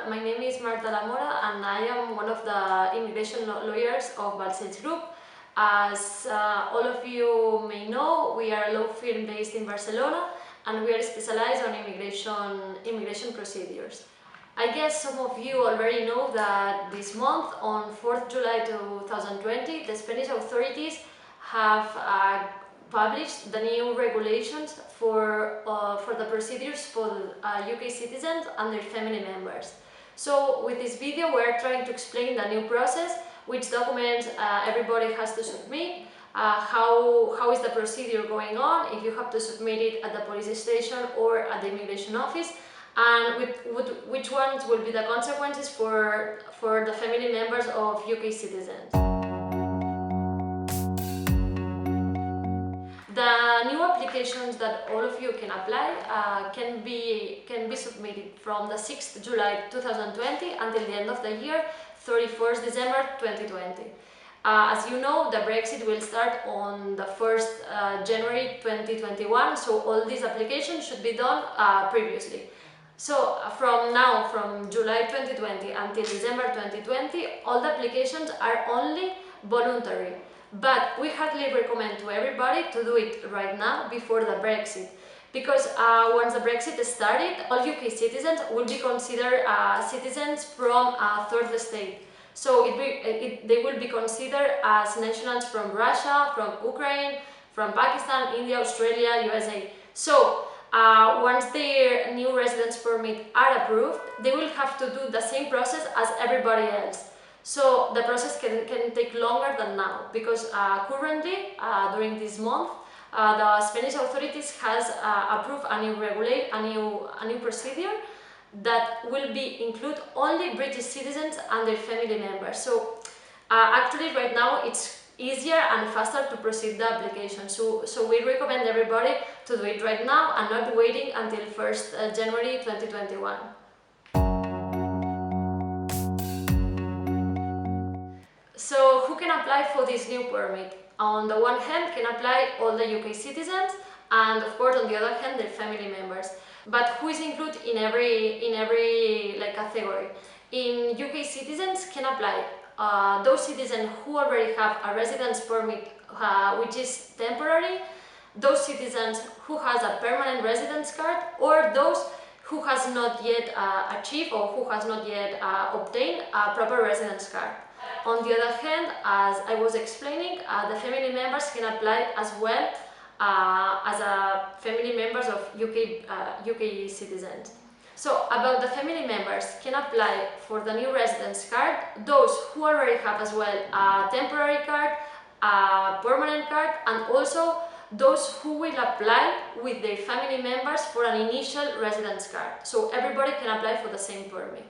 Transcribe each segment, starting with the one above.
everyone. My name is Marta Lamora and I am one of the immigration lawyers of Balcells Group. As all of you may know, we are a law firm based in Barcelona and we are specialized on immigration procedures. I guess some of you already know that this month, on 4th July 2020, the Spanish authorities have published the new regulations for the procedures for UK citizens and their family members. So with this video we are trying to explain the new process, which documents everybody has to submit, how is the procedure going on, if you have to submit it at the police station or at the immigration office, and which ones will be the consequences for the family members of UK citizens. The new applications that all of you can apply can be submitted from the 6th July 2020 until the end of the year, 31st December 2020. As you know, the Brexit will start on the 1st January 2021, so all these applications should be done previously. So from July 2020 until December 2020, all the applications are only voluntary. But we hardly recommend to everybody to do it right now before the Brexit, because once the Brexit started, all UK citizens will be considered citizens from a third state. So they will be considered as nationals from Russia, from Ukraine, from Pakistan, India, Australia, USA. So once their new residence permit are approved, they will have to do the same process as everybody else. So the process can take longer than now, because currently, during this month, the Spanish authorities has approved a new procedure that will include only British citizens and their family members. So actually right now it's easier and faster to proceed the application. So we recommend everybody to do it right now and not waiting until 1st January 2021. So who can apply for this new permit? On the one hand can apply all the UK citizens, and of course on the other hand their family members. But who is included in every category? In UK citizens can apply those citizens who already have a residence permit which is temporary, those citizens who has a permanent residence card, or those who has not yet achieved or who has not yet obtained a proper residence card. On the other hand, as I was explaining, the family members can apply as well as family members of UK citizens. So about the family members can apply for the new residence card those who already have as well a temporary card, a permanent card, and also those who will apply with their family members for an initial residence card. So everybody can apply for the same permit.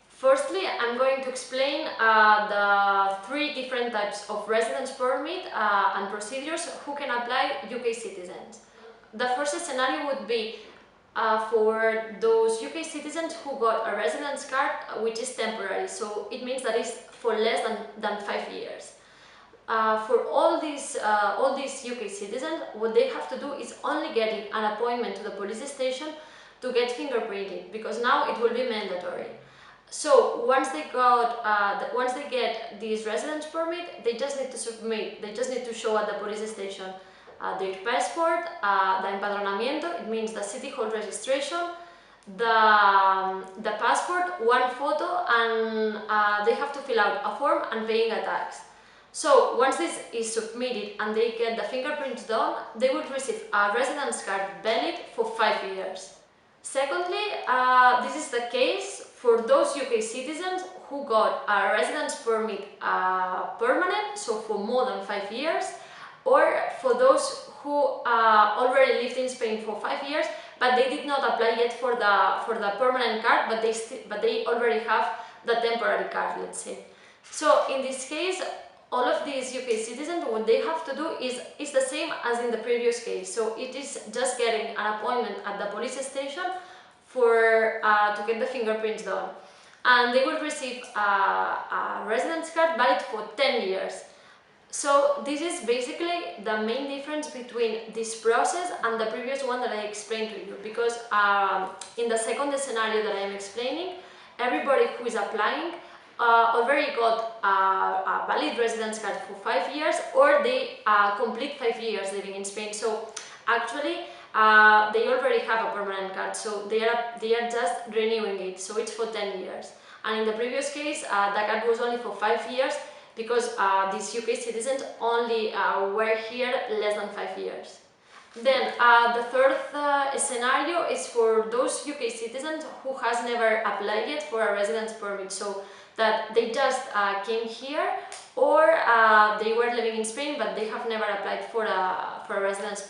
Firstly, I'm going to explain the three different types of residence permit and procedures who can apply UK citizens. The first scenario would be for those UK citizens who got a residence card which is temporary, so it means that it's for less than 5 years. For all these UK citizens, what they have to do is only getting an appointment to the police station to get fingerprinted, because now it will be mandatory. So once they get this residence permit, they just need to show at the police station their passport, the empadronamiento, it means the city hall registration, the passport, one photo, and they have to fill out a form and paying a tax. So once this is submitted and they get the fingerprints done, they will receive a residence card valid for 5 years. Secondly, this is the case for those UK citizens who got a residence permit permanent, so for more than 5 years, or for those who already lived in Spain for 5 years, but they did not apply yet for the permanent card, but they already have the temporary card, let's say. So in this case, all of these UK citizens, what they have to do is the same as in the previous case. So it is just getting an appointment at the police station to get the fingerprints done, and they will receive a residence card valid for 10 years. So this is basically the main difference between this process and the previous one that I explained to you, because in the second scenario that I am explaining, everybody who is applying already got a valid residence card for 5 years, or they complete 5 years living in Spain. So actually they already have a permanent card, so they are just renewing it, so it's for 10 years. And in the previous case, the card was only for 5 years, because these UK citizens only were here less than 5 years. Then the third scenario is for those UK citizens who has never applied yet for a residence permit, so that they just came here, or they were living in Spain but they have never applied for a residence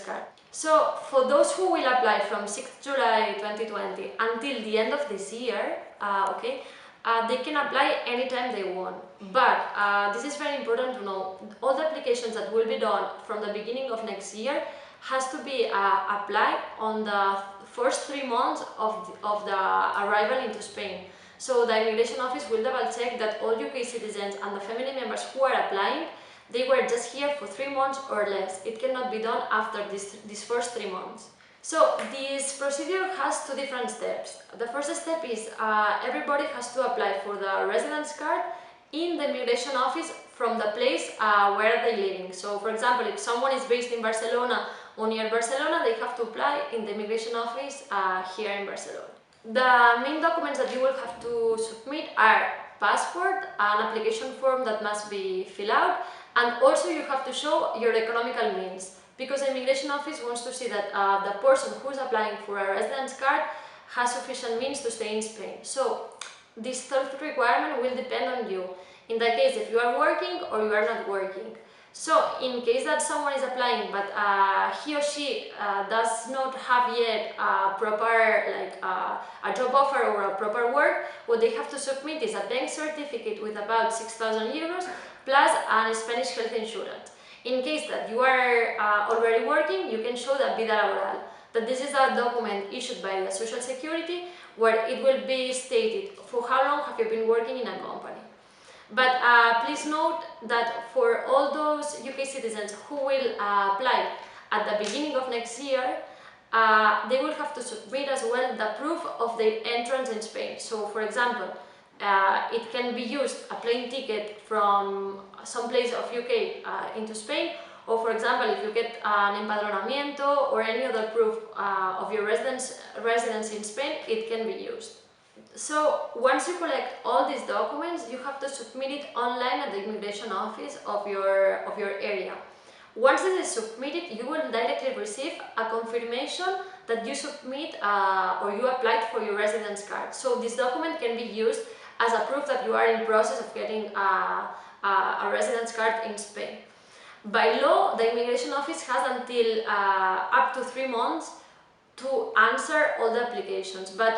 card. So for those who will apply from 6th July 2020 until the end of this year, they can apply anytime they want. But this is very important to know. All the applications that will be done from the beginning of next year has to be applied on the first 3 months of the arrival into Spain. So the immigration office will double check that all UK citizens and the family members who are applying, they were just here for 3 months or less. It cannot be done after these first 3 months. So this procedure has 2 different steps. The first step is everybody has to apply for the residence card in the immigration office from the place where they're living. So for example, if someone is based in Barcelona or near Barcelona, they have to apply in the immigration office here in Barcelona. The main documents that you will have to submit are passport, an application form that must be filled out, and also you have to show your economical means, because the immigration office wants to see that the person who is applying for a residence card has sufficient means to stay in Spain. So this third requirement will depend on you, in the case if you are working or you are not working. So in case that someone is applying but he or she does not have yet a proper a job offer or a proper work, what they have to submit is a bank certificate with about 6,000 euros plus a Spanish health insurance. In case that you are already working, you can show the vida laboral, that this is a document issued by the Social Security where it will be stated for how long have you been working in a company. But please note that for all those UK citizens who will apply at the beginning of next year, they will have to submit as well the proof of their entrance in Spain. So for example, it can be used a plane ticket from some place of UK into Spain, or for example, if you get an empadronamiento or any other proof of your residence in Spain, it can be used. So once you collect all these documents, you have to submit it online at the immigration office of your area. Once it is submitted, you will directly receive a confirmation that you submit or you applied for your residence card. So this document can be used as a proof that you are in process of getting a residence card in Spain. By law, the immigration office has until up to 3 months to answer all the applications, but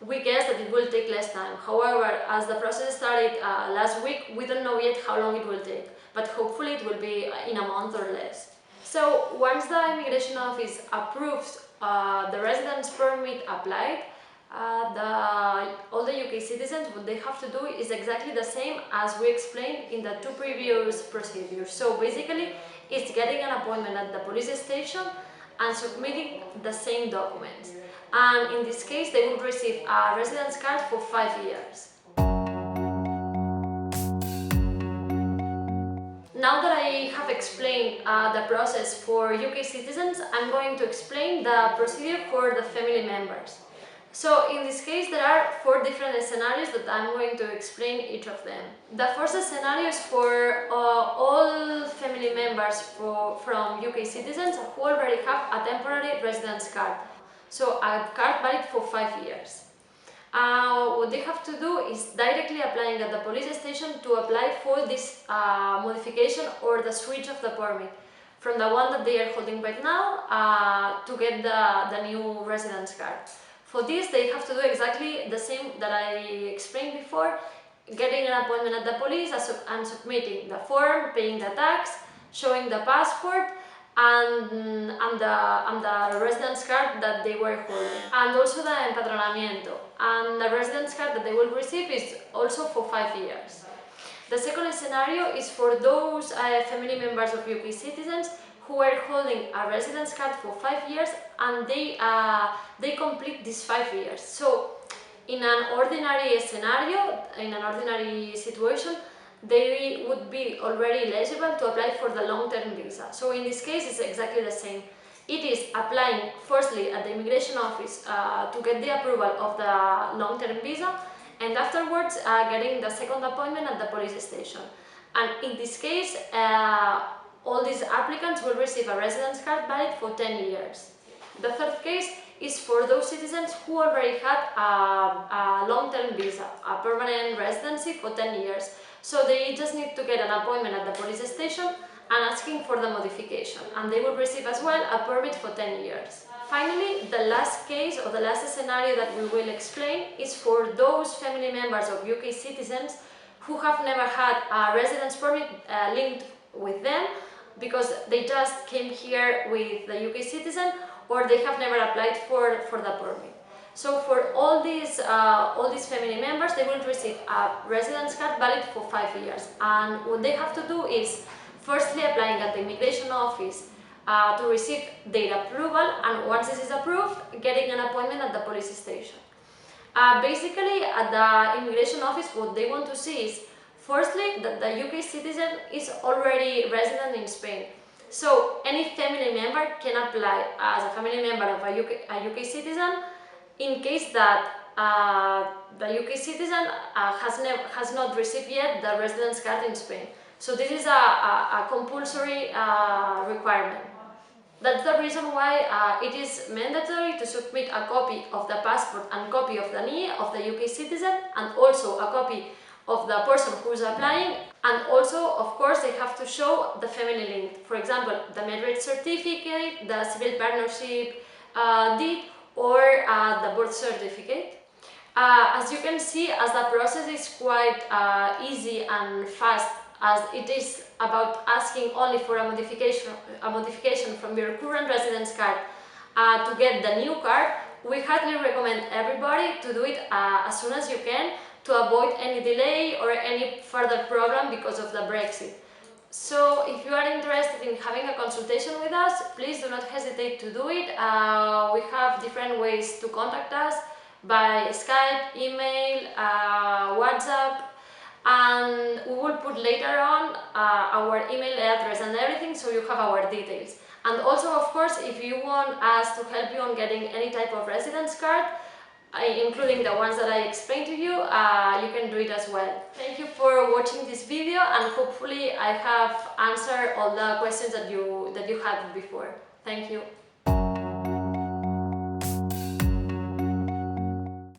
we guess that it will take less time. However, as the process started last week, we don't know yet how long it will take, but hopefully it will be in a month or less. So once the immigration office approves the residence permit applied, all the UK citizens, what they have to do is exactly the same as we explained in the 2 previous procedures. So basically, it's getting an appointment at the police station and submitting the same documents. And in this case, they will receive a residence card for 5 years. Now that I have explained the process for UK citizens, I'm going to explain the procedure for the family members. So in this case, there are 4 different scenarios that I'm going to explain each of them. The first scenario is for all family members from UK citizens who already have a temporary residence card. So a card valid for 5 years. What they have to do is directly applying at the police station to apply for this modification or the switch of the permit from the one that they are holding right now to get the new residence card. For this, they have to do exactly the same that I explained before, getting an appointment at the police and submitting the form, paying the tax, showing the passport, and the residence card that they were holding, and also the empadronamiento. And the residence card that they will receive is also for 5 years. The second scenario is for those family members of UK citizens who are holding a residence card for 5 years and they complete these 5 years. So in an ordinary scenario, in an ordinary situation, they would be already eligible to apply for the long-term visa. So in this case, it's exactly the same. It is applying firstly at the immigration office to get the approval of the long-term visa, and afterwards getting the second appointment at the police station. And in this case, all these applicants will receive a residence card valid for 10 years. The third case is for those citizens who already had a long-term visa, a permanent residency for 10 years. So they just need to get an appointment at the police station and asking for the modification, and they will receive as well a permit for 10 years. Finally, the last case or the last scenario that we will explain is for those family members of UK citizens who have never had a residence permit linked with them because they just came here with the UK citizen, or they have never applied for the permit. So for all these family members, they will receive a residence card valid for 5 years, and what they have to do is firstly applying at the immigration office to receive their approval, and once this is approved, getting an appointment at the police station. Basically, at the immigration office, what they want to see is firstly that the UK citizen is already resident in Spain. So any family member can apply as a family member of a UK citizen in case that the UK citizen has not received yet the residence card in Spain. So this is a compulsory requirement. That's the reason why it is mandatory to submit a copy of the passport and copy of the NIE of the UK citizen, and also a copy of the person who is applying, and also, of course, they have to show the family link. For example, the marriage certificate, the civil partnership deed, or the birth certificate. As you can see, as the process is quite easy and fast, as it is about asking only for a modification from your current residence card to get the new card, we highly recommend everybody to do it as soon as you can, to avoid any delay or any further problem because of the Brexit. So if you are interested in having a consultation with us, please do not hesitate to do it. We have different ways to contact us by Skype, email, WhatsApp, and we will put later on our email address and everything, so you have our details. And also, of course, if you want us to help you on getting any type of residence card, including the ones that I explained to you, you can do it as well. Thank you for watching this video, and hopefully I have answered all the questions that you had before. Thank you.